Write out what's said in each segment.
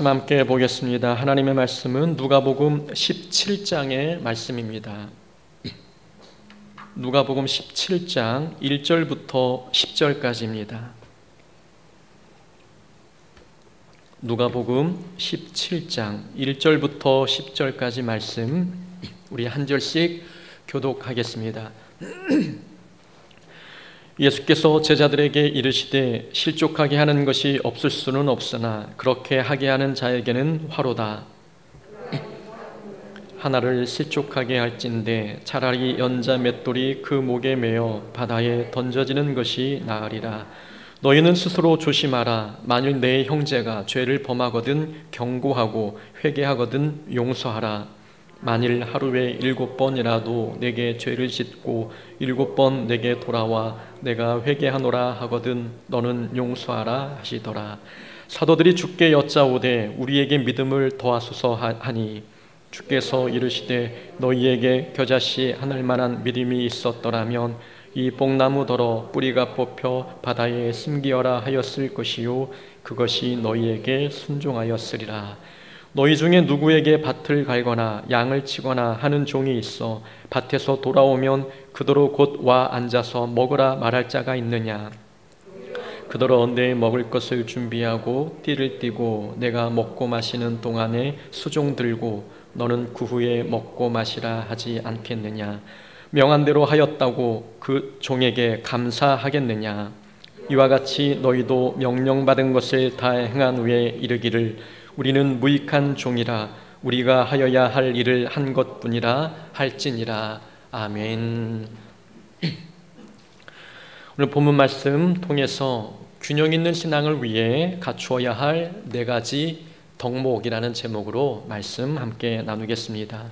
함께 보겠습니다. 하나님의 말씀은 누가복음 17장의 말씀입니다. 누가복음 17장 1절부터 10절까지입니다. 누가복음 17장 1절부터 10절까지 말씀 우리 한 절씩 교독하겠습니다. 예수께서 제자들에게 이르시되 실족하게 하는 것이 없을 수는 없으나 그렇게 하게 하는 자에게는 화로다. 하나를 실족하게 할진대 차라리 연자 맷돌이 그 목에 매어 바다에 던져지는 것이 나으리라. 너희는 스스로 조심하라. 만일 내 형제가 죄를 범하거든 경고하고 회개하거든 용서하라. 만일 하루에 7번이라도 내게 죄를 짓고 7번 내게 돌아와 내가 회개하노라 하거든 너는 용서하라 하시더라. 사도들이 주께 여짜오되 우리에게 믿음을 더하소서 하니 주께서 이르시되 너희에게 겨자씨 하늘 만한 믿음이 있었더라면 이 뽕나무더러 뿌리가 뽑혀 바다에 심기어라 하였을 것이요 그것이 너희에게 순종하였으리라. 너희 중에 누구에게 밭을 갈거나 양을 치거나 하는 종이 있어 밭에서 돌아오면 그더러 곧 와 앉아서 먹으라 말할 자가 있느냐? 그더러 내 먹을 것을 준비하고 띠를 띠고 내가 먹고 마시는 동안에 수종 들고 너는 그 후에 먹고 마시라 하지 않겠느냐? 명한 대로 하였다고 그 종에게 감사하겠느냐? 이와 같이 너희도 명령받은 것을 다 행한 후에 이르기를 우리는 무익한 종이라 우리가 하여야 할 일을 한 것뿐이라 할지니라. 아멘. 오늘 본문 말씀 통해서 균형 있는 신앙을 위해 갖추어야 할 4가지 덕목이라는 제목으로 말씀 함께 나누겠습니다.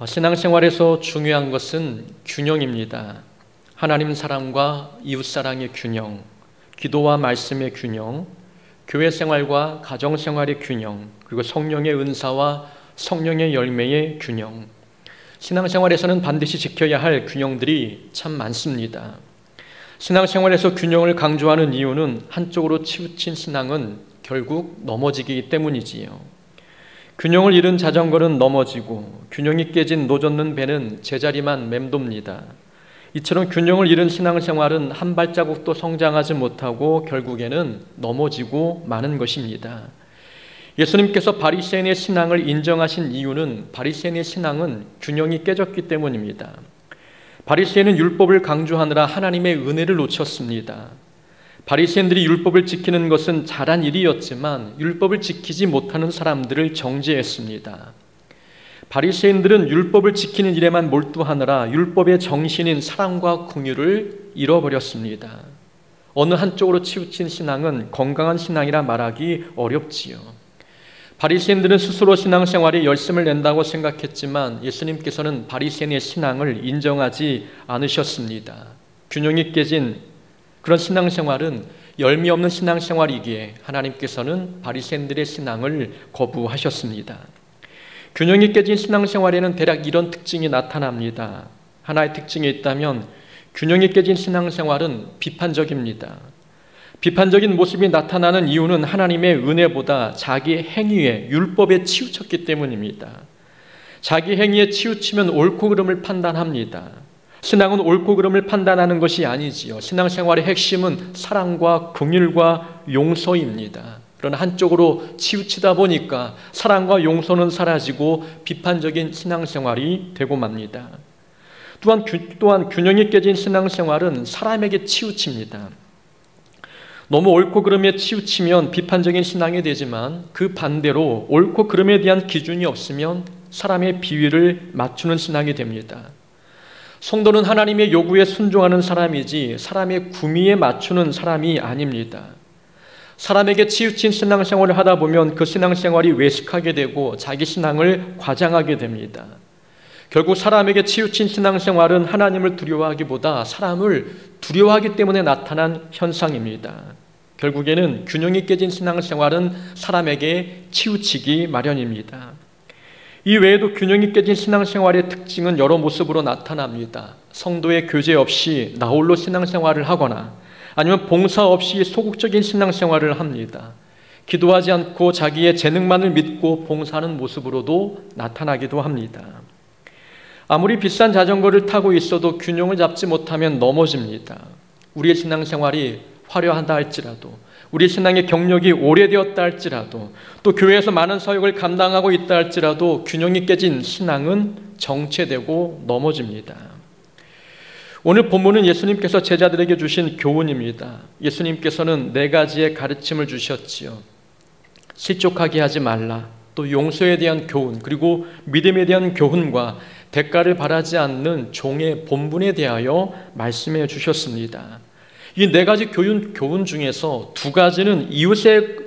신앙생활에서 중요한 것은 균형입니다. 하나님 사랑과 이웃 사랑의 균형, 기도와 말씀의 균형, 교회 생활과 가정 생활의 균형, 그리고 성령의 은사와 성령의 열매의 균형. 신앙생활에서는 반드시 지켜야 할 균형들이 참 많습니다. 신앙생활에서 균형을 강조하는 이유는 한쪽으로 치우친 신앙은 결국 넘어지기 때문이지요. 균형을 잃은 자전거는 넘어지고 균형이 깨진 노젓는 배는 제자리만 맴돕니다. 이처럼 균형을 잃은 신앙생활은 한 발자국도 성장하지 못하고 결국에는 넘어지고 마는 것입니다. 예수님께서 바리새인의 신앙을 인정하신 이유는 바리새인의 신앙은 균형이 깨졌기 때문입니다. 바리새인은 율법을 강조하느라 하나님의 은혜를 놓쳤습니다. 바리새인들이 율법을 지키는 것은 잘한 일이었지만 율법을 지키지 못하는 사람들을 정죄했습니다. 바리새인들은 율법을 지키는 일에만 몰두하느라 율법의 정신인 사랑과 긍휼을 잃어버렸습니다. 어느 한쪽으로 치우친 신앙은 건강한 신앙이라 말하기 어렵지요. 바리새인들은 스스로 신앙생활에 열심을 낸다고 생각했지만 예수님께서는 바리새인의 신앙을 인정하지 않으셨습니다. 균형이 깨진 그런 신앙생활은 열매 없는 신앙생활이기에 하나님께서는 바리새인들의 신앙을 거부하셨습니다. 균형이 깨진 신앙생활에는 대략 이런 특징이 나타납니다. 하나의 특징이 있다면 균형이 깨진 신앙생활은 비판적입니다. 비판적인 모습이 나타나는 이유는 하나님의 은혜보다 자기 행위에 율법에 치우쳤기 때문입니다. 자기 행위에 치우치면 옳고 그름을 판단합니다. 신앙은 옳고 그름을 판단하는 것이 아니지요. 신앙생활의 핵심은 사랑과 긍휼과 용서입니다. 그러나 한쪽으로 치우치다 보니까 사랑과 용서는 사라지고 비판적인 신앙생활이 되고 맙니다. 또한 균형이 깨진 신앙생활은 사람에게 치우칩니다. 너무 옳고 그름에 치우치면 비판적인 신앙이 되지만 그 반대로 옳고 그름에 대한 기준이 없으면 사람의 비위를 맞추는 신앙이 됩니다. 성도는 하나님의 요구에 순종하는 사람이지 사람의 구미에 맞추는 사람이 아닙니다. 사람에게 치우친 신앙생활을 하다 보면 그 신앙생활이 외식하게 되고 자기 신앙을 과장하게 됩니다. 결국 사람에게 치우친 신앙생활은 하나님을 두려워하기보다 사람을 두려워하기 때문에 나타난 현상입니다. 결국에는 균형이 깨진 신앙생활은 사람에게 치우치기 마련입니다. 이 외에도 균형이 깨진 신앙생활의 특징은 여러 모습으로 나타납니다. 성도의 교제 없이 나홀로 신앙생활을 하거나 아니면 봉사 없이 소극적인 신앙생활을 합니다. 기도하지 않고 자기의 재능만을 믿고 봉사하는 모습으로도 나타나기도 합니다. 아무리 비싼 자전거를 타고 있어도 균형을 잡지 못하면 넘어집니다. 우리의 신앙생활이 화려하다 할지라도, 우리의 신앙의 경력이 오래되었다 할지라도, 또 교회에서 많은 사역을 감당하고 있다 할지라도 균형이 깨진 신앙은 정체되고 넘어집니다. 오늘 본문은 예수님께서 제자들에게 주신 교훈입니다. 예수님께서는 4가지의 가르침을 주셨지요. 실족하게 하지 말라, 또 용서에 대한 교훈, 그리고 믿음에 대한 교훈과 대가를 바라지 않는 종의 본분에 대하여 말씀해 주셨습니다. 이 4가지 교훈 중에서 2가지는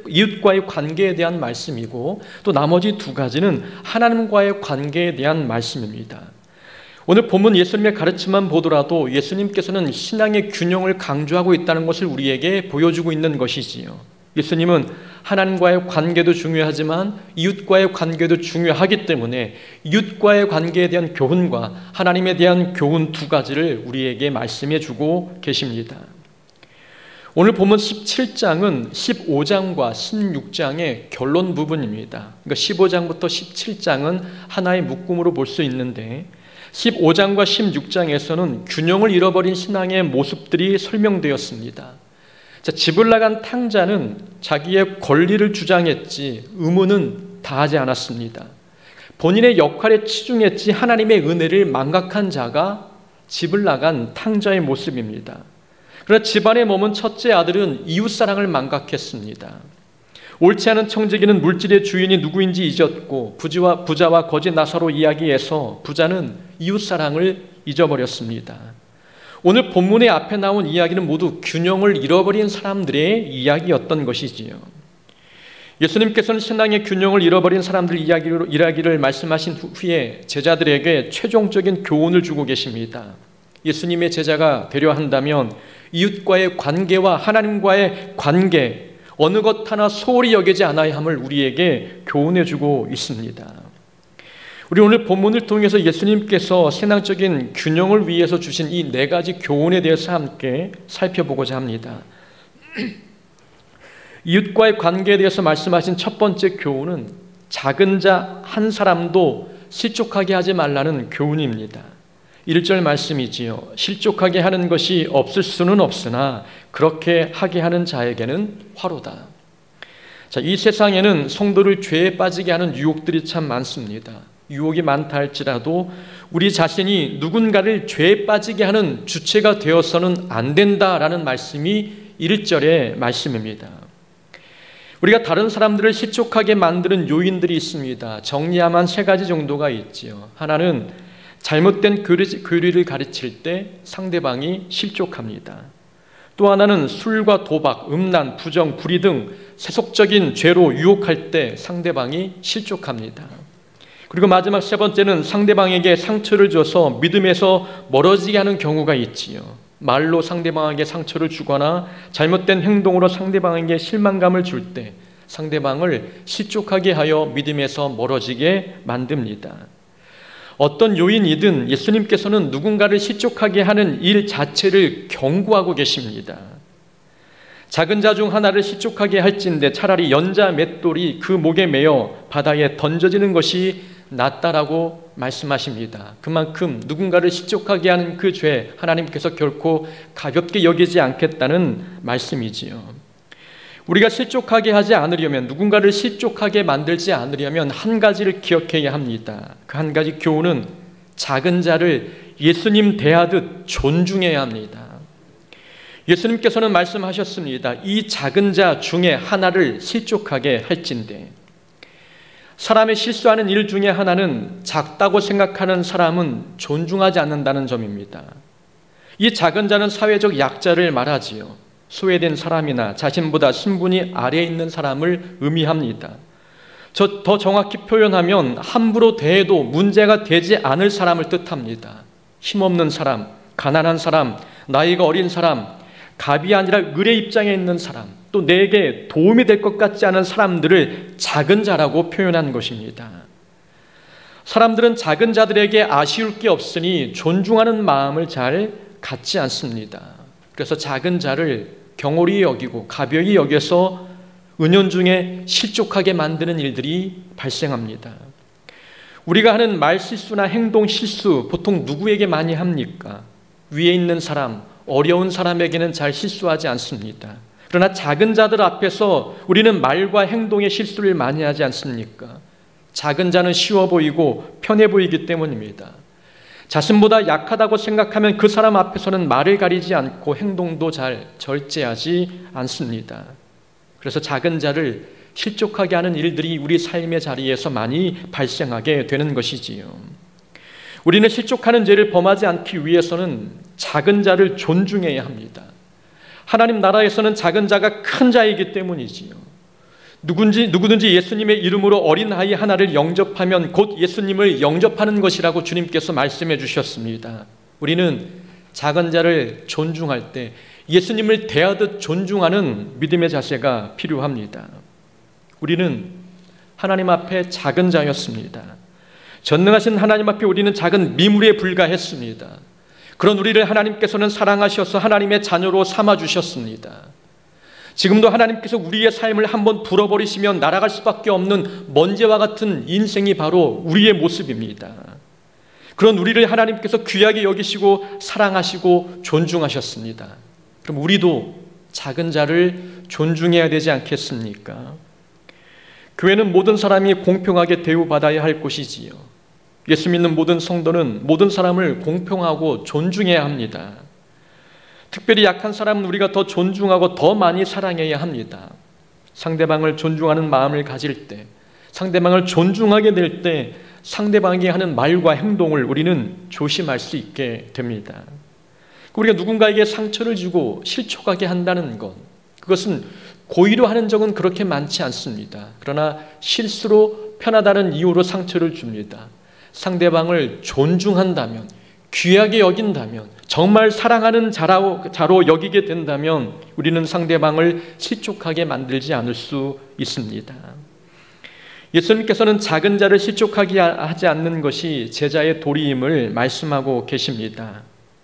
이웃과의 관계에 대한 말씀이고, 또 나머지 2가지는 하나님과의 관계에 대한 말씀입니다. 오늘 본문 예수님의 가르침만 보더라도 예수님께서는 신앙의 균형을 강조하고 있다는 것을 우리에게 보여주고 있는 것이지요. 예수님은 하나님과의 관계도 중요하지만 이웃과의 관계도 중요하기 때문에 이웃과의 관계에 대한 교훈과 하나님에 대한 교훈 2가지를 우리에게 말씀해 주고 계십니다. 오늘 본문 17장은 15장과 16장의 결론 부분입니다. 그러니까 15장부터 17장은 하나의 묶음으로 볼 수 있는데 15장과 16장에서는 균형을 잃어버린 신앙의 모습들이 설명되었습니다. 자, 집을 나간 탕자는 자기의 권리를 주장했지 의무는 다하지 않았습니다. 본인의 역할에 치중했지 하나님의 은혜를 망각한 자가 집을 나간 탕자의 모습입니다. 그러나 집안에 머문 첫째 아들은 이웃사랑을 망각했습니다. 옳지 않은 청지기는 물질의 주인이 누구인지 잊었고 부자와 거짓 나사로 이야기에서 부자는 이웃사랑을 잊어버렸습니다. 오늘 본문의 앞에 나온 이야기는 모두 균형을 잃어버린 사람들의 이야기였던 것이지요. 예수님께서는 신앙의 균형을 잃어버린 사람들 이야기를 말씀하신 후에 제자들에게 최종적인 교훈을 주고 계십니다. 예수님의 제자가 되려 한다면 이웃과의 관계와 하나님과의 관계, 어느 것 하나 소홀히 여기지 않아야 함을 우리에게 교훈해 주고 있습니다. 우리 오늘 본문을 통해서 예수님께서 신앙적인 균형을 위해서 주신 이 4가지 교훈에 대해서 함께 살펴보고자 합니다. 이웃과의 관계에 대해서 말씀하신 첫 번째 교훈은 작은 자 한 사람도 실족하게 하지 말라는 교훈입니다. 1절 말씀이지요. 실족하게 하는 것이 없을 수는 없으나 그렇게 하게 하는 자에게는 화로다. 자, 이 세상에는 성도를 죄에 빠지게 하는 유혹들이 참 많습니다. 유혹이 많다 할지라도 우리 자신이 누군가를 죄에 빠지게 하는 주체가 되어서는 안 된다라는 말씀이 1절의 말씀입니다. 우리가 다른 사람들을 실족하게 만드는 요인들이 있습니다. 정리하면 3가지 정도가 있지요. 하나는 잘못된 교리를 가르칠 때 상대방이 실족합니다. 또 하나는 술과 도박, 음란, 부정, 불의 등 세속적인 죄로 유혹할 때 상대방이 실족합니다. 그리고 마지막 3번째는 상대방에게 상처를 줘서 믿음에서 멀어지게 하는 경우가 있지요. 말로 상대방에게 상처를 주거나 잘못된 행동으로 상대방에게 실망감을 줄 때 상대방을 실족하게 하여 믿음에서 멀어지게 만듭니다. 어떤 요인이든 예수님께서는 누군가를 실족하게 하는 일 자체를 경고하고 계십니다. 작은 자 중 하나를 실족하게 할진대 차라리 연자 맷돌이 그 목에 매어 바다에 던져지는 것이 낫다라고 말씀하십니다. 그만큼 누군가를 실족하게 하는 그 죄 하나님께서 결코 가볍게 여기지 않겠다는 말씀이지요. 우리가 실족하게 하지 않으려면, 누군가를 실족하게 만들지 않으려면 한 가지를 기억해야 합니다. 그 한 가지 교훈은 작은 자를 예수님 대하듯 존중해야 합니다. 예수님께서는 말씀하셨습니다. 이 작은 자 중에 하나를 실족하게 할진대. 사람의 실수하는 일 중에 하나는 작다고 생각하는 사람은 존중하지 않는다는 점입니다. 이 작은 자는 사회적 약자를 말하지요. 소외된 사람이나 자신보다 신분이 아래에 있는 사람을 의미합니다. 더 정확히 표현하면 함부로 대해도 문제가 되지 않을 사람을 뜻합니다. 힘없는 사람, 가난한 사람, 나이가 어린 사람, 갑이 아니라 을의 입장에 있는 사람, 또 내게 도움이 될 것 같지 않은 사람들을 작은 자라고 표현한 것입니다. 사람들은 작은 자들에게 아쉬울 게 없으니 존중하는 마음을 잘 갖지 않습니다. 그래서 작은 자를 경홀히 여기고 가벼이 여겨서 은연중에 실족하게 만드는 일들이 발생합니다. 우리가 하는 말 실수나 행동 실수 보통 누구에게 많이 합니까? 위에 있는 사람, 어려운 사람에게는 잘 실수하지 않습니다. 그러나 작은 자들 앞에서 우리는 말과 행동의 실수를 많이 하지 않습니까? 작은 자는 쉬워 보이고 편해 보이기 때문입니다. 자신보다 약하다고 생각하면 그 사람 앞에서는 말을 가리지 않고 행동도 잘 절제하지 않습니다. 그래서 작은 자를 실족하게 하는 일들이 우리 삶의 자리에서 많이 발생하게 되는 것이지요. 우리는 실족하는 죄를 범하지 않기 위해서는 작은 자를 존중해야 합니다. 하나님 나라에서는 작은 자가 큰 자이기 때문이지요. 누구든지 예수님의 이름으로 어린아이 하나를 영접하면 곧 예수님을 영접하는 것이라고 주님께서 말씀해 주셨습니다. 우리는 작은 자를 존중할 때 예수님을 대하듯 존중하는 믿음의 자세가 필요합니다. 우리는 하나님 앞에 작은 자였습니다. 전능하신 하나님 앞에 우리는 작은 미물에 불과했습니다. 그런 우리를 하나님께서는 사랑하셔서 하나님의 자녀로 삼아주셨습니다. 지금도 하나님께서 우리의 삶을 한번 불어버리시면 날아갈 수밖에 없는 먼지와 같은 인생이 바로 우리의 모습입니다. 그런 우리를 하나님께서 귀하게 여기시고 사랑하시고 존중하셨습니다. 그럼 우리도 작은 자를 존중해야 되지 않겠습니까? 교회는 모든 사람이 공평하게 대우받아야 할 곳이지요. 예수 믿는 모든 성도는 모든 사람을 공평하고 존중해야 합니다. 특별히 약한 사람은 우리가 더 존중하고 더 많이 사랑해야 합니다. 상대방을 존중하는 마음을 가질 때, 상대방을 존중하게 될 때 상대방이 하는 말과 행동을 우리는 조심할 수 있게 됩니다. 우리가 누군가에게 상처를 주고 실족하게 한다는 것, 그것은 고의로 하는 적은 그렇게 많지 않습니다. 그러나 실수로 편하다는 이유로 상처를 줍니다. 상대방을 존중한다면, 귀하게 여긴다면, 정말 사랑하는 자로 여기게 된다면 우리는 상대방을 실족하게 만들지 않을 수 있습니다. 예수님께서는 작은 자를 실족하게 하지 않는 것이 제자의 도리임을 말씀하고 계십니다.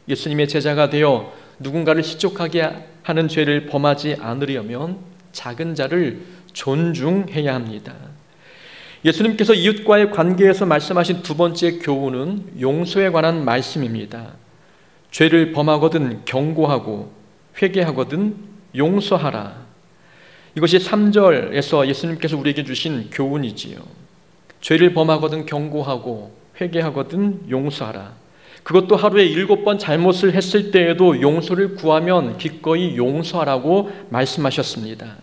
예수님의 제자가 되어 누군가를 실족하게 하는 죄를 범하지 않으려면 작은 자를 존중해야 합니다. 예수님께서 이웃과의 관계에서 말씀하신 두 번째 교훈은 용서에 관한 말씀입니다. 죄를 범하거든 경고하고 회개하거든 용서하라. 이것이 3절에서 예수님께서 우리에게 주신 교훈이지요. 죄를 범하거든 경고하고 회개하거든 용서하라. 그것도 하루에 7번 잘못을 했을 때에도 용서를 구하면 기꺼이 용서하라고 말씀하셨습니다.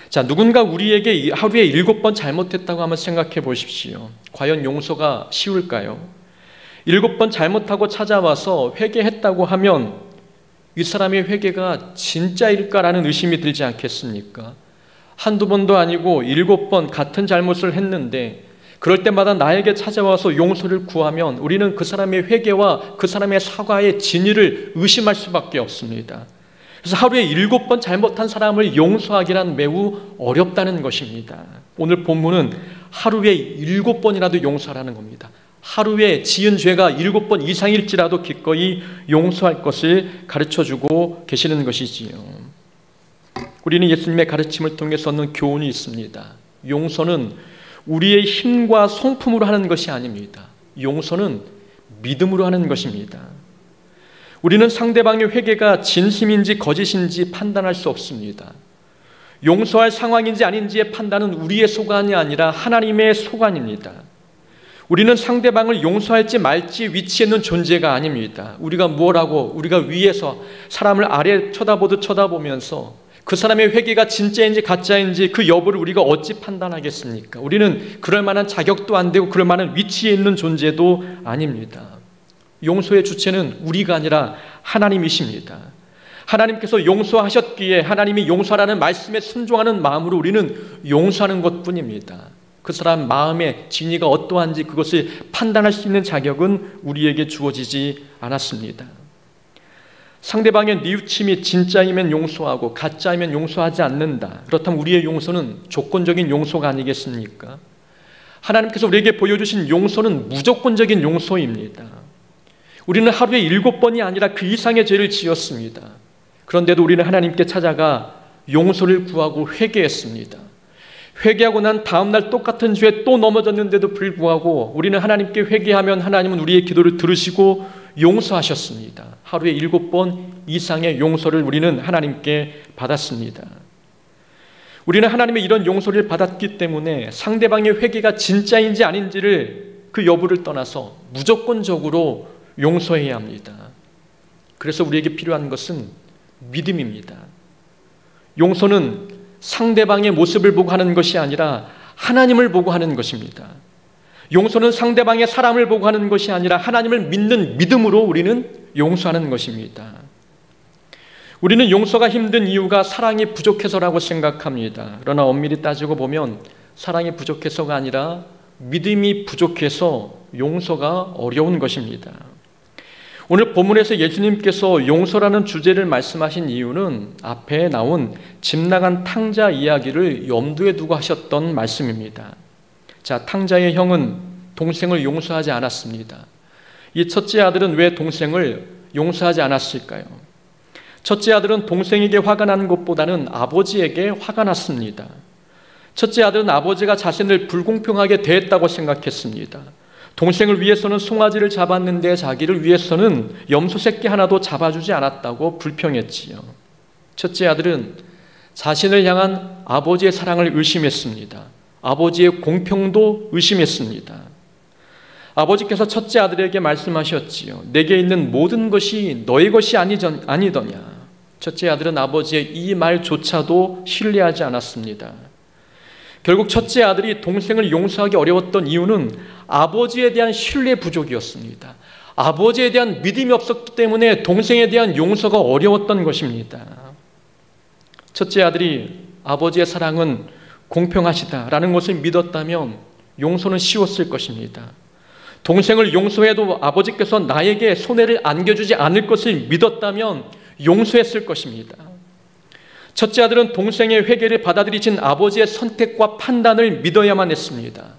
자, 누군가 우리에게 하루에 7번 잘못했다고 한번 생각해 보십시오. 과연 용서가 쉬울까요? 7번 잘못하고 찾아와서 회개했다고 하면 이 사람의 회개가 진짜일까라는 의심이 들지 않겠습니까? 한두 번도 아니고 7번 같은 잘못을 했는데 그럴 때마다 나에게 찾아와서 용서를 구하면 우리는 그 사람의 회개와 그 사람의 사과의 진위를 의심할 수밖에 없습니다. 그래서 하루에 7번 잘못한 사람을 용서하기란 매우 어렵다는 것입니다. 오늘 본문은 하루에 7번이라도 용서하라는 겁니다. 하루에 지은 죄가 7번 이상일지라도 기꺼이 용서할 것을 가르쳐주고 계시는 것이지요. 우리는 예수님의 가르침을 통해서 얻는 교훈이 있습니다. 용서는 우리의 힘과 성품으로 하는 것이 아닙니다. 용서는 믿음으로 하는 것입니다. 우리는 상대방의 회개가 진심인지 거짓인지 판단할 수 없습니다. 용서할 상황인지 아닌지의 판단은 우리의 소관이 아니라 하나님의 소관입니다. 우리는 상대방을 용서할지 말지 위치에 있는 존재가 아닙니다. 우리가 우리가 위에서 사람을 아래 쳐다보듯 쳐다보면서 그 사람의 회개가 진짜인지 가짜인지 그 여부를 우리가 어찌 판단하겠습니까? 우리는 그럴 만한 자격도 안 되고 그럴 만한 위치에 있는 존재도 아닙니다. 용서의 주체는 우리가 아니라 하나님이십니다. 하나님께서 용서하셨기에 하나님이 용서하라는 말씀에 순종하는 마음으로 우리는 용서하는 것뿐입니다. 그 사람 마음의 진위가 어떠한지 그것을 판단할 수 있는 자격은 우리에게 주어지지 않았습니다. 상대방의 뉘우침이 진짜이면 용서하고 가짜이면 용서하지 않는다. 그렇다면 우리의 용서는 조건적인 용서가 아니겠습니까? 하나님께서 우리에게 보여주신 용서는 무조건적인 용서입니다. 우리는 하루에 7번이 아니라 그 이상의 죄를 지었습니다. 그런데도 우리는 하나님께 찾아가 용서를 구하고 회개했습니다. 회개하고 난 다음날 똑같은 죄에 또 넘어졌는데도 불구하고 우리는 하나님께 회개하면 하나님은 우리의 기도를 들으시고 용서하셨습니다. 하루에 7번 이상의 용서를 우리는 하나님께 받았습니다. 우리는 하나님의 이런 용서를 받았기 때문에 상대방의 회개가 진짜인지 아닌지를 그 여부를 떠나서 무조건적으로 용서해야 합니다. 그래서 우리에게 필요한 것은 믿음입니다. 용서는 상대방의 모습을 보고 하는 것이 아니라 하나님을 보고 하는 것입니다. 용서는 상대방의 사람을 보고 하는 것이 아니라 하나님을 믿는 믿음으로 우리는 용서하는 것입니다. 우리는 용서가 힘든 이유가 사랑이 부족해서라고 생각합니다. 그러나 엄밀히 따지고 보면 사랑이 부족해서가 아니라 믿음이 부족해서 용서가 어려운 것입니다. 오늘 본문에서 예수님께서 용서라는 주제를 말씀하신 이유는 앞에 나온 집 나간 탕자 이야기를 염두에 두고 하셨던 말씀입니다. 자, 탕자의 형은 동생을 용서하지 않았습니다. 이 첫째 아들은 왜 동생을 용서하지 않았을까요? 첫째 아들은 동생에게 화가 난 것보다는 아버지에게 화가 났습니다. 첫째 아들은 아버지가 자신을 불공평하게 대했다고 생각했습니다. 동생을 위해서는 송아지를 잡았는데 자기를 위해서는 염소 새끼 하나도 잡아주지 않았다고 불평했지요. 첫째 아들은 자신을 향한 아버지의 사랑을 의심했습니다. 아버지의 공평도 의심했습니다. 아버지께서 첫째 아들에게 말씀하셨지요. 내게 있는 모든 것이 너의 것이 아니더냐. 첫째 아들은 아버지의 이 말조차도 신뢰하지 않았습니다. 결국 첫째 아들이 동생을 용서하기 어려웠던 이유는 아버지에 대한 신뢰 부족이었습니다. 아버지에 대한 믿음이 없었기 때문에 동생에 대한 용서가 어려웠던 것입니다. 첫째 아들이 아버지의 사랑은 공평하시다라는 것을 믿었다면 용서는 쉬웠을 것입니다. 동생을 용서해도 아버지께서 나에게 손해를 안겨주지 않을 것을 믿었다면 용서했을 것입니다. 첫째 아들은 동생의 회개를 받아들이신 아버지의 선택과 판단을 믿어야만 했습니다.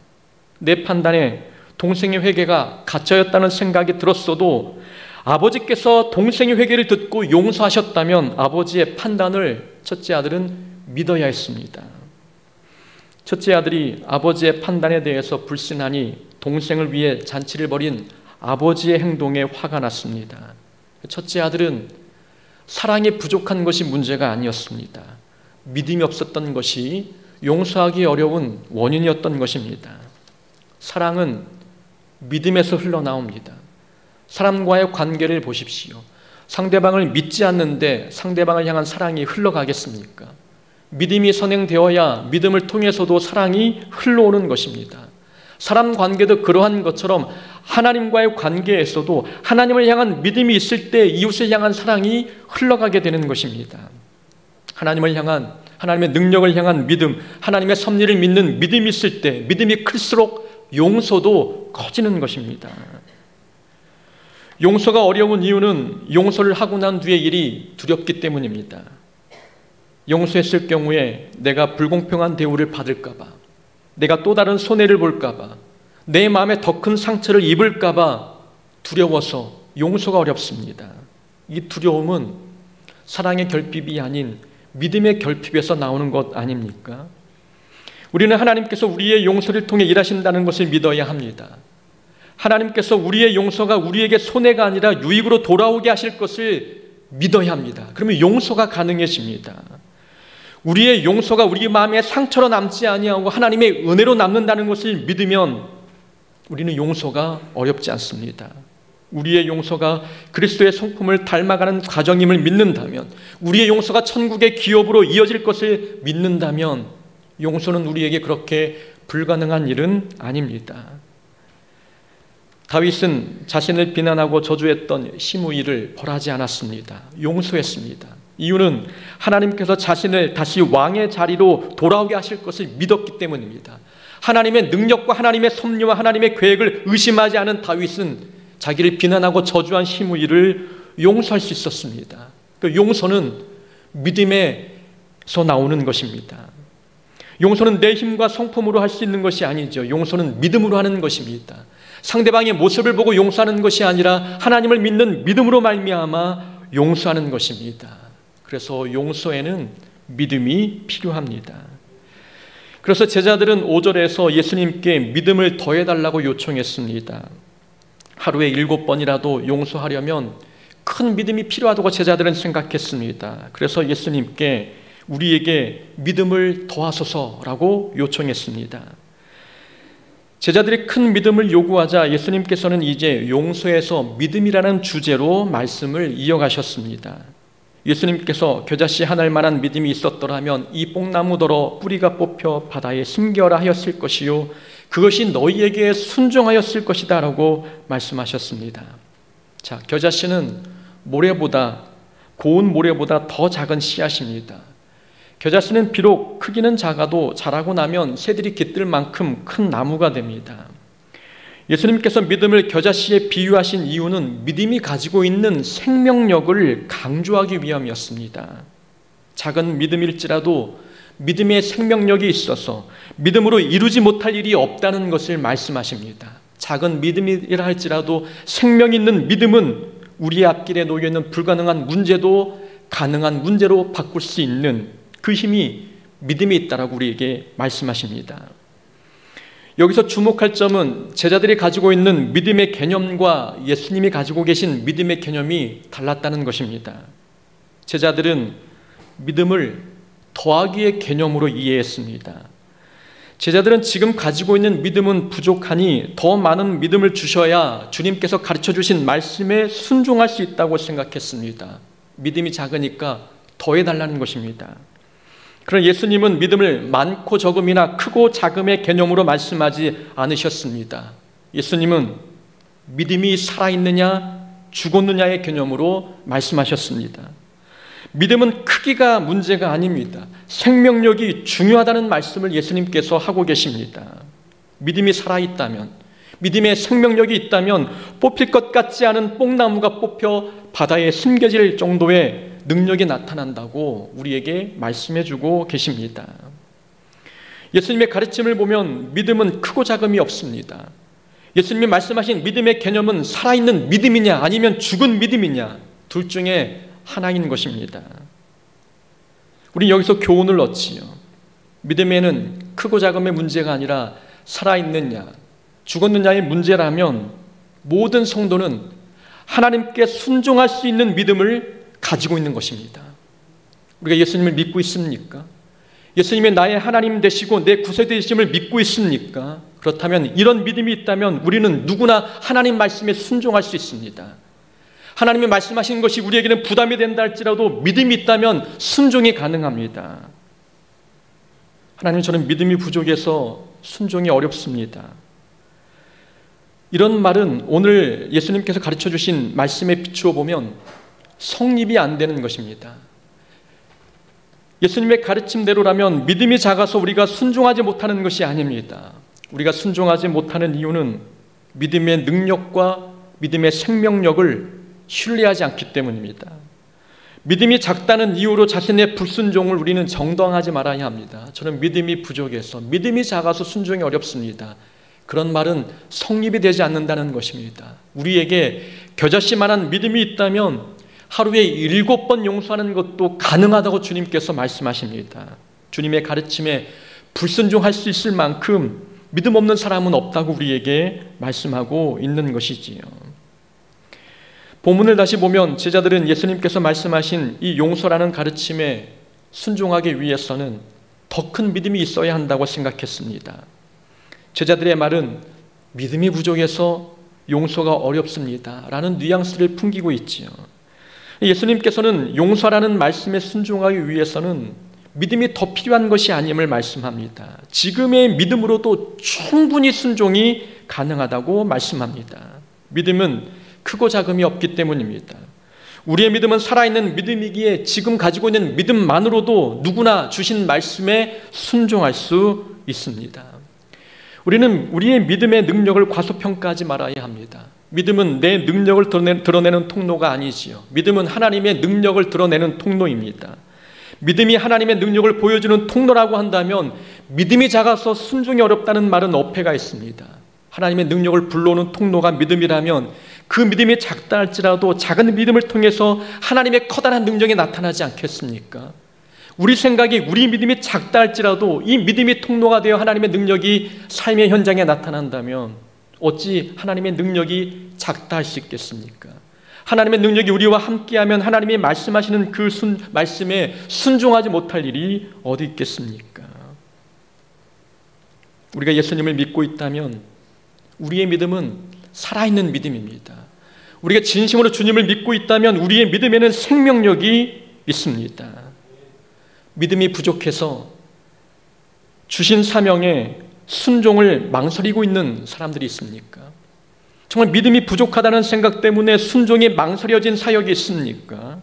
내 판단에 동생의 회개가 가짜였다는 생각이 들었어도 아버지께서 동생의 회개를 듣고 용서하셨다면 아버지의 판단을 첫째 아들은 믿어야 했습니다. 첫째 아들이 아버지의 판단에 대해서 불신하니 동생을 위해 잔치를 벌인 아버지의 행동에 화가 났습니다. 첫째 아들은 사랑이 부족한 것이 문제가 아니었습니다. 믿음이 없었던 것이 용서하기 어려운 원인이었던 것입니다. 사랑은 믿음에서 흘러나옵니다. 사람과의 관계를 보십시오. 상대방을 믿지 않는데 상대방을 향한 사랑이 흘러가겠습니까? 믿음이 선행되어야 믿음을 통해서도 사랑이 흘러오는 것입니다. 사람 관계도 그러한 것처럼 하나님과의 관계에서도 하나님을 향한 믿음이 있을 때 이웃을 향한 사랑이 흘러가게 되는 것입니다. 하나님을 향한, 하나님의 능력을 향한 믿음, 하나님의 섭리를 믿는 믿음이 있을 때 믿음이 클수록 용서도 커지는 것입니다. 용서가 어려운 이유는 용서를 하고 난 뒤의 일이 두렵기 때문입니다. 용서했을 경우에 내가 불공평한 대우를 받을까 봐, 내가 또 다른 손해를 볼까 봐, 내 마음에 더 큰 상처를 입을까 봐 두려워서 용서가 어렵습니다. 이 두려움은 사랑의 결핍이 아닌 믿음의 결핍에서 나오는 것 아닙니까? 우리는 하나님께서 우리의 용서를 통해 일하신다는 것을 믿어야 합니다. 하나님께서 우리의 용서가 우리에게 손해가 아니라 유익으로 돌아오게 하실 것을 믿어야 합니다. 그러면 용서가 가능해집니다. 우리의 용서가 우리 마음에 상처로 남지 아니하고 하나님의 은혜로 남는다는 것을 믿으면 우리는 용서가 어렵지 않습니다. 우리의 용서가 그리스도의 성품을 닮아가는 과정임을 믿는다면, 우리의 용서가 천국의 기업으로 이어질 것을 믿는다면 용서는 우리에게 그렇게 불가능한 일은 아닙니다. 다윗은 자신을 비난하고 저주했던 시므이를 벌하지 않았습니다. 용서했습니다. 이유는 하나님께서 자신을 다시 왕의 자리로 돌아오게 하실 것을 믿었기 때문입니다. 하나님의 능력과 하나님의 섭리와 하나님의 계획을 의심하지 않은 다윗은 자기를 비난하고 저주한 시므이를 용서할 수 있었습니다. 그 용서는 믿음에서 나오는 것입니다. 용서는 내 힘과 성품으로 할 수 있는 것이 아니죠. 용서는 믿음으로 하는 것입니다. 상대방의 모습을 보고 용서하는 것이 아니라 하나님을 믿는 믿음으로 말미암아 용서하는 것입니다. 그래서 용서에는 믿음이 필요합니다. 그래서 제자들은 5절에서 예수님께 믿음을 더해달라고 요청했습니다. 하루에 7번이라도 용서하려면 큰 믿음이 필요하다고 제자들은 생각했습니다. 그래서 예수님께 우리에게 믿음을 더하소서라고 요청했습니다. 제자들이 큰 믿음을 요구하자 예수님께서는 이제 용서에서 믿음이라는 주제로 말씀을 이어가셨습니다. 예수님께서 겨자씨 하나만한 믿음이 있었더라면 이 뽕나무더러 뿌리가 뽑혀 바다에 심겨라 하였을 것이요 그것이 너희에게 순종하였을 것이다 라고 말씀하셨습니다. 자, 겨자씨는 고운 모래보다 더 작은 씨앗입니다. 겨자씨는 비록 크기는 작아도 자라고 나면 새들이 깃들 만큼 큰 나무가 됩니다. 예수님께서 믿음을 겨자씨에 비유하신 이유는 믿음이 가지고 있는 생명력을 강조하기 위함이었습니다. 작은 믿음일지라도 믿음의 생명력이 있어서 믿음으로 이루지 못할 일이 없다는 것을 말씀하십니다. 작은 믿음이라 할지라도 생명 있는 믿음은 우리의 앞길에 놓여있는 불가능한 문제도 가능한 문제로 바꿀 수 있는 그 힘이 믿음에 있다라고 우리에게 말씀하십니다. 여기서 주목할 점은 제자들이 가지고 있는 믿음의 개념과 예수님이 가지고 계신 믿음의 개념이 달랐다는 것입니다. 제자들은 믿음을 더하기의 개념으로 이해했습니다. 제자들은 지금 가지고 있는 믿음은 부족하니 더 많은 믿음을 주셔야 주님께서 가르쳐 주신 말씀에 순종할 수 있다고 생각했습니다. 믿음이 작으니까 더해달라는 것입니다. 그러나 예수님은 믿음을 많고 적음이나 크고 작음의 개념으로 말씀하지 않으셨습니다. 예수님은 믿음이 살아있느냐 죽었느냐의 개념으로 말씀하셨습니다. 믿음은 크기가 문제가 아닙니다. 생명력이 중요하다는 말씀을 예수님께서 하고 계십니다. 믿음이 살아있다면, 믿음의 생명력이 있다면 뽑힐 것 같지 않은 뽕나무가 뽑혀 바다에 심겨질 정도의 능력이 나타난다고 우리에게 말씀해주고 계십니다. 예수님의 가르침을 보면 믿음은 크고 작음이 없습니다. 예수님이 말씀하신 믿음의 개념은 살아있는 믿음이냐 아니면 죽은 믿음이냐 둘 중에 하나인 것입니다. 우리 여기서 교훈을 얻지요. 믿음에는 크고 작음의 문제가 아니라 살아있느냐 죽었느냐의 문제라면 모든 성도는 하나님께 순종할 수 있는 믿음을 가지고 있는 것입니다. 우리가 예수님을 믿고 있습니까? 예수님이 나의 하나님 되시고 내 구세 되심을 믿고 있습니까? 그렇다면 이런 믿음이 있다면 우리는 누구나 하나님 말씀에 순종할 수 있습니다. 하나님이 말씀하신 것이 우리에게는 부담이 된다 할지라도 믿음이 있다면 순종이 가능합니다. 하나님, 저는 믿음이 부족해서 순종이 어렵습니다. 이런 말은 오늘 예수님께서 가르쳐 주신 말씀에 비추어 보면 성립이 안 되는 것입니다. 예수님의 가르침대로라면 믿음이 작아서 우리가 순종하지 못하는 것이 아닙니다. 우리가 순종하지 못하는 이유는 믿음의 능력과 믿음의 생명력을 신뢰하지 않기 때문입니다. 믿음이 작다는 이유로 자신의 불순종을 우리는 정당하지 말아야 합니다. 저는 믿음이 부족해서, 믿음이 작아서 순종이 어렵습니다. 그런 말은 성립이 되지 않는다는 것입니다. 우리에게 겨자씨만한 믿음이 있다면 하루에 7번 용서하는 것도 가능하다고 주님께서 말씀하십니다. 주님의 가르침에 불순종할 수 있을 만큼 믿음 없는 사람은 없다고 우리에게 말씀하고 있는 것이지요. 본문을 다시 보면 제자들은 예수님께서 말씀하신 이 용서라는 가르침에 순종하기 위해서는 더 큰 믿음이 있어야 한다고 생각했습니다. 제자들의 말은 믿음이 부족해서 용서가 어렵습니다 라는 뉘앙스를 풍기고 있지요. 예수님께서는 용서라는 말씀에 순종하기 위해서는 믿음이 더 필요한 것이 아님을 말씀합니다. 지금의 믿음으로도 충분히 순종이 가능하다고 말씀합니다. 믿음은 크고 작음이 없기 때문입니다. 우리의 믿음은 살아있는 믿음이기에 지금 가지고 있는 믿음만으로도 누구나 주신 말씀에 순종할 수 있습니다. 우리는 우리의 믿음의 능력을 과소평가하지 말아야 합니다. 믿음은 내 능력을 드러내는 통로가 아니지요. 믿음은 하나님의 능력을 드러내는 통로입니다. 믿음이 하나님의 능력을 보여주는 통로라고 한다면 믿음이 작아서 순종이 어렵다는 말은 어폐가 있습니다. 하나님의 능력을 불러오는 통로가 믿음이라면 그 믿음이 작다 할지라도 작은 믿음을 통해서 하나님의 커다란 능력이 나타나지 않겠습니까? 우리 생각이 우리 믿음이 작다 할지라도 이 믿음이 통로가 되어 하나님의 능력이 삶의 현장에 나타난다면 어찌 하나님의 능력이 작다 할 수 있겠습니까? 하나님의 능력이 우리와 함께하면 하나님이 말씀하시는 그 말씀에 순종하지 못할 일이 어디 있겠습니까? 우리가 예수님을 믿고 있다면 우리의 믿음은 살아있는 믿음입니다. 우리가 진심으로 주님을 믿고 있다면 우리의 믿음에는 생명력이 있습니다. 믿음이 부족해서 주신 사명에 순종을 망설이고 있는 사람들이 있습니까? 정말 믿음이 부족하다는 생각 때문에 순종이 망설여진 사역이 있습니까?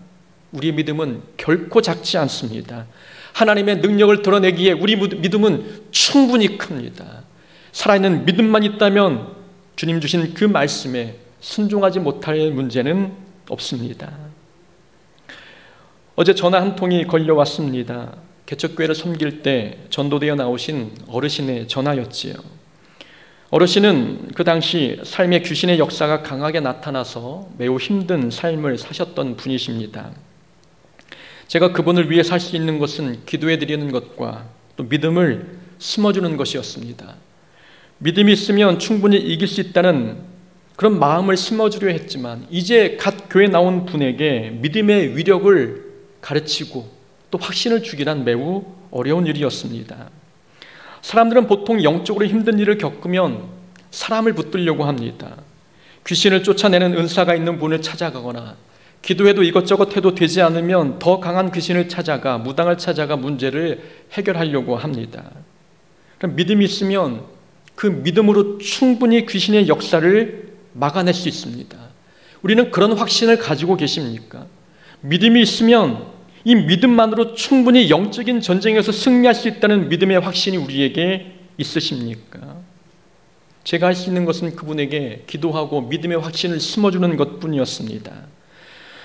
우리의 믿음은 결코 작지 않습니다. 하나님의 능력을 드러내기에 우리 믿음은 충분히 큽니다. 살아있는 믿음만 있다면 주님 주신 그 말씀에 순종하지 못할 문제는 없습니다. 어제 전화 한 통이 걸려왔습니다. 개척교회를 섬길 때 전도되어 나오신 어르신의 전화였지요. 어르신은 그 당시 삶의 귀신의 역사가 강하게 나타나서 매우 힘든 삶을 사셨던 분이십니다. 제가 그분을 위해 살 수 있는 것은 기도해 드리는 것과 또 믿음을 심어주는 것이었습니다. 믿음이 있으면 충분히 이길 수 있다는 그런 마음을 심어주려 했지만 이제 갓 교회 나온 분에게 믿음의 위력을 가르치고 또 확신을 주기란 매우 어려운 일이었습니다. 사람들은 보통 영적으로 힘든 일을 겪으면 사람을 붙들려고 합니다. 귀신을 쫓아내는 은사가 있는 분을 찾아가거나 기도해도 이것저것 해도 되지 않으면 더 강한 귀신을 찾아가 무당을 찾아가 문제를 해결하려고 합니다. 그럼 믿음이 있으면 그 믿음으로 충분히 귀신의 역사를 막아낼 수 있습니다. 우리는 그런 확신을 가지고 계십니까? 믿음이 있으면 이 믿음만으로 충분히 영적인 전쟁에서 승리할 수 있다는 믿음의 확신이 우리에게 있으십니까? 제가 할 수 있는 것은 그분에게 기도하고 믿음의 확신을 심어주는 것뿐이었습니다.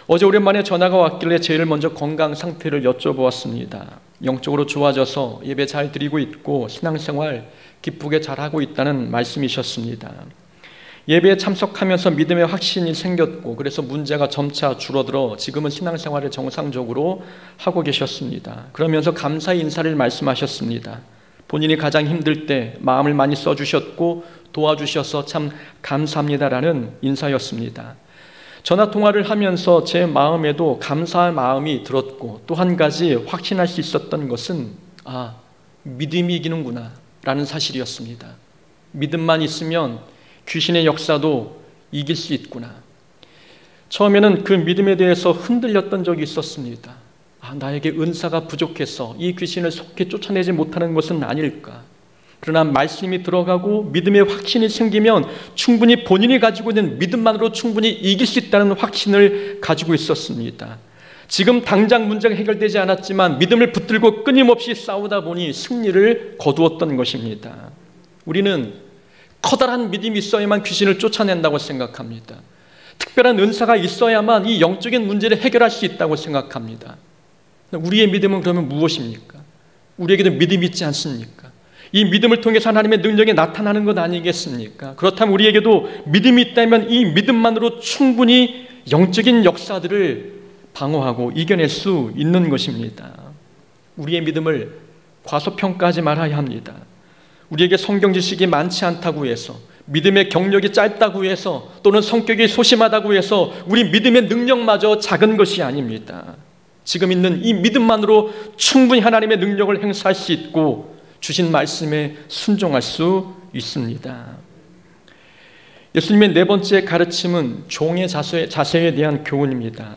어제 오랜만에 전화가 왔길래 제일 먼저 건강 상태를 여쭤보았습니다. 영적으로 좋아져서 예배 잘 드리고 있고 신앙생활 기쁘게 잘하고 있다는 말씀이셨습니다. 예배에 참석하면서 믿음의 확신이 생겼고 그래서 문제가 점차 줄어들어 지금은 신앙생활을 정상적으로 하고 계셨습니다. 그러면서 감사의 인사를 말씀하셨습니다. 본인이 가장 힘들 때 마음을 많이 써주셨고 도와주셔서 참 감사합니다라는 인사였습니다. 전화통화를 하면서 제 마음에도 감사의 마음이 들었고 또 한 가지 확신할 수 있었던 것은 믿음이 이기는구나 라는 사실이었습니다. 믿음만 있으면 귀신의 역사도 이길 수 있구나. 처음에는 그 믿음에 대해서 흔들렸던 적이 있었습니다. 나에게 은사가 부족해서 이 귀신을 속히 쫓아내지 못하는 것은 아닐까. 그러나 말씀이 들어가고 믿음의 확신이 생기면 충분히 본인이 가지고 있는 믿음만으로 충분히 이길 수 있다는 확신을 가지고 있었습니다. 지금 당장 문제가 해결되지 않았지만 믿음을 붙들고 끊임없이 싸우다 보니 승리를 거두었던 것입니다. 우리는 커다란 믿음이 있어야만 귀신을 쫓아낸다고 생각합니다. 특별한 은사가 있어야만 이 영적인 문제를 해결할 수 있다고 생각합니다. 우리의 믿음은 그러면 무엇입니까? 우리에게도 믿음이 있지 않습니까? 이 믿음을 통해서 하나님의 능력이 나타나는 것 아니겠습니까? 그렇다면 우리에게도 믿음이 있다면 이 믿음만으로 충분히 영적인 역사들을 방어하고 이겨낼 수 있는 것입니다. 우리의 믿음을 과소평가하지 말아야 합니다. 우리에게 성경 지식이 많지 않다고 해서 믿음의 경력이 짧다고 해서 또는 성격이 소심하다고 해서 우리 믿음의 능력마저 작은 것이 아닙니다. 지금 있는 이 믿음만으로 충분히 하나님의 능력을 행사할 수 있고 주신 말씀에 순종할 수 있습니다. 예수님의 네 번째 가르침은 종의 자세에 대한 교훈입니다.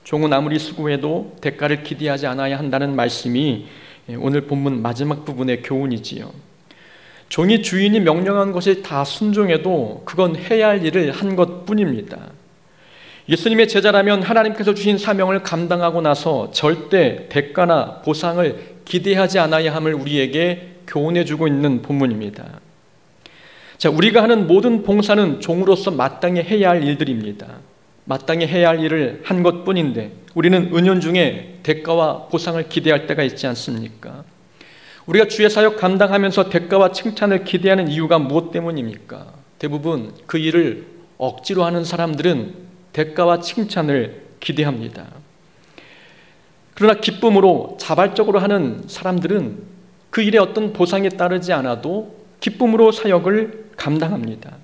종은 아무리 수고해도 대가를 기대하지 않아야 한다는 말씀이 오늘 본문 마지막 부분의 교훈이지요. 종이 주인이 명령한 것이 다 순종해도 그건 해야 할 일을 한 것뿐입니다. 예수님의 제자라면 하나님께서 주신 사명을 감당하고 나서 절대 대가나 보상을 기대하지 않아야 함을 우리에게 교훈해주고 있는 본문입니다. 자, 우리가 하는 모든 봉사는 종으로서 마땅히 해야 할 일들입니다. 마땅히 해야 할 일을 한 것뿐인데 우리는 은연중에 대가와 보상을 기대할 때가 있지 않습니까? 우리가 주의 사역 감당하면서 대가와 칭찬을 기대하는 이유가 무엇 때문입니까? 대부분 그 일을 억지로 하는 사람들은 대가와 칭찬을 기대합니다. 그러나 기쁨으로 자발적으로 하는 사람들은 그 일에 어떤 보상이 따르지 않아도 기쁨으로 사역을 감당합니다.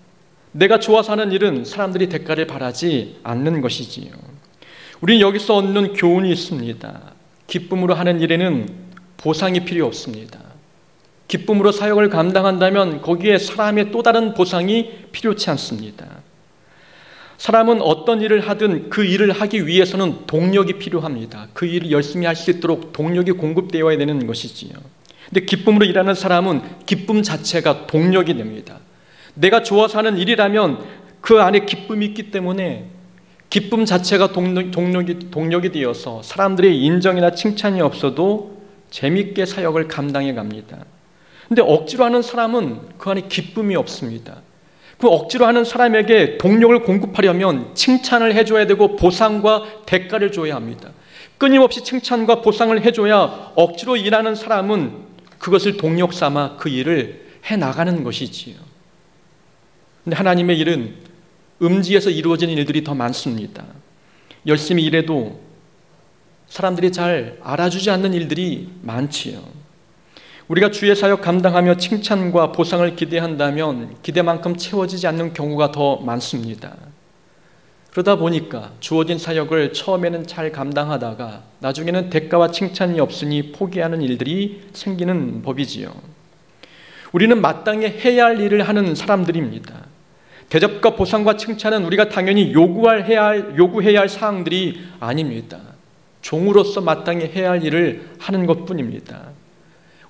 내가 좋아서 하는 일은 사람들이 대가를 바라지 않는 것이지요. 우리는 여기서 얻는 교훈이 있습니다. 기쁨으로 하는 일에는 보상이 필요 없습니다. 기쁨으로 사역을 감당한다면 거기에 사람의 또 다른 보상이 필요치 않습니다. 사람은 어떤 일을 하든 그 일을 하기 위해서는 동력이 필요합니다. 그 일을 열심히 할 수 있도록 동력이 공급되어야 되는 것이지요. 근데 기쁨으로 일하는 사람은 기쁨 자체가 동력이 됩니다. 내가 좋아서 하는 일이라면 그 안에 기쁨이 있기 때문에 기쁨 자체가 동력이 되어서 사람들의 인정이나 칭찬이 없어도 재미있게 사역을 감당해 갑니다. 근데 억지로 하는 사람은 그 안에 기쁨이 없습니다. 그 억지로 하는 사람에게 동력을 공급하려면 칭찬을 해줘야 되고 보상과 대가를 줘야 합니다. 끊임없이 칭찬과 보상을 해줘야 억지로 일하는 사람은 그것을 동력 삼아 그 일을 해나가는 것이지요. 근데 하나님의 일은 음지에서 이루어지는 일들이 더 많습니다. 열심히 일해도 사람들이 잘 알아주지 않는 일들이 많지요. 우리가 주의 사역 감당하며 칭찬과 보상을 기대한다면 기대만큼 채워지지 않는 경우가 더 많습니다. 그러다 보니까 주어진 사역을 처음에는 잘 감당하다가 나중에는 대가와 칭찬이 없으니 포기하는 일들이 생기는 법이지요. 우리는 마땅히 해야 할 일을 하는 사람들입니다. 대접과 보상과 칭찬은 우리가 당연히 요구해야 할 사항들이 아닙니다. 종으로서 마땅히 해야 할 일을 하는 것뿐입니다.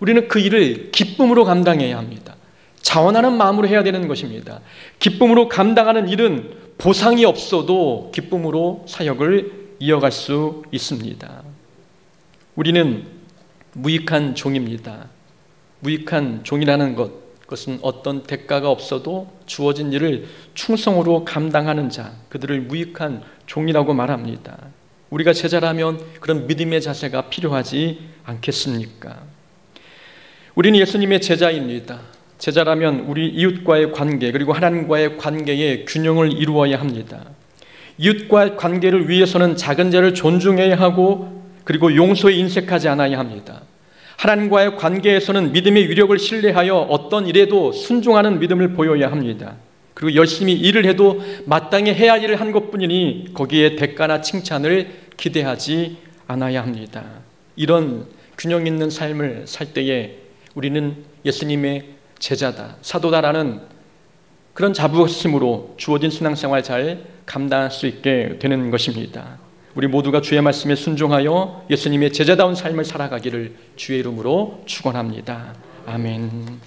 우리는 그 일을 기쁨으로 감당해야 합니다. 자원하는 마음으로 해야 되는 것입니다. 기쁨으로 감당하는 일은 보상이 없어도 기쁨으로 사역을 이어갈 수 있습니다. 우리는 무익한 종입니다. 무익한 종이라는 그것은 어떤 대가가 없어도 주어진 일을 충성으로 감당하는 자, 그들을 무익한 종이라고 말합니다. 우리가 제자라면 그런 믿음의 자세가 필요하지 않겠습니까? 우리는 예수님의 제자입니다. 제자라면 우리 이웃과의 관계 그리고 하나님과의 관계의 균형을 이루어야 합니다. 이웃과의 관계를 위해서는 작은 자를 존중해야 하고 그리고 용서에 인색하지 않아야 합니다. 하나님과의 관계에서는 믿음의 위력을 신뢰하여 어떤 일에도 순종하는 믿음을 보여야 합니다. 그리고 열심히 일을 해도 마땅히 해야 할 일을 한 것뿐이니 거기에 대가나 칭찬을 기대하지 않아야 합니다. 이런 균형 있는 삶을 살 때에 우리는 예수님의 제자다, 사도다라는 그런 자부심으로 주어진 신앙생활 잘 감당할 수 있게 되는 것입니다. 우리 모두가 주의 말씀에 순종하여 예수님의 제자다운 삶을 살아가기를 주의 이름으로 축원합니다. 아멘.